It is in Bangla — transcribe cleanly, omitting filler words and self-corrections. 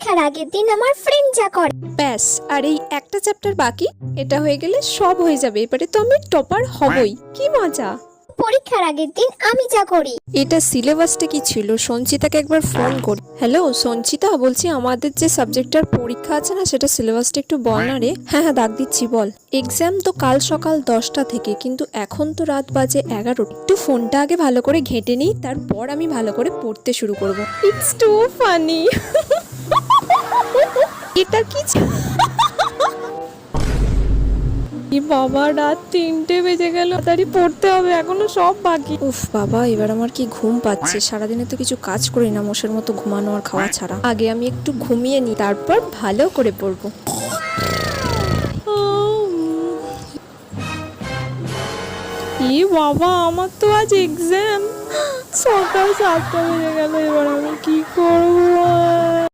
পরীক্ষার আগের দিন আমার ফ্রেন্ড যা করে। ব্যাস, আর এই একটা চ্যাপ্টার বাকি, এটা হয়ে গেলে সব হয়ে যাবে। এবারে তো আমি টপার হবই, কি মজা। পরীক্ষার আগের দিন আমি যা করি। এটা সিলেবাসটা কি ছিল? সঞ্চিতাকে একবার ফোন করি। হ্যালো সঞ্চিতা, বলছি আমাদের যে সাবজেক্টটার পরীক্ষা আছে না, সেটা সিলেবাসটা একটু বল না রে। হ্যাঁ হ্যাঁ, ডাক দিচ্ছি, বল। এক্সাম তো কাল সকাল 10টা থেকে, কিন্তু এখন তো রাত বাজে 11। একটু ফোনটা আগে ভালো করে ঘেঁটে নিই, তারপর আমি ভালো করে পড়তে শুরু করব। It's too funny. এটা কি বাবা, রাত 3টে বেজে গেল, তাড়াতাড়ি পড়তে হবে, এখনো সব বাকি। উফ বাবা, এবার আমার কি ঘুম পাচ্ছে। সারাদিনে তো কিছু কাজ করি না, মোষের মতো ঘুমানো আর খাওয়া ছাড়া। আগে আমি একটু ঘুমিয়ে নিই, তারপর ভালো করে পড়বো। ই বাবা, আমার তো আজ এক্সাম। সকাল 7টা বেজে গেল, এবার আমি কি করবো?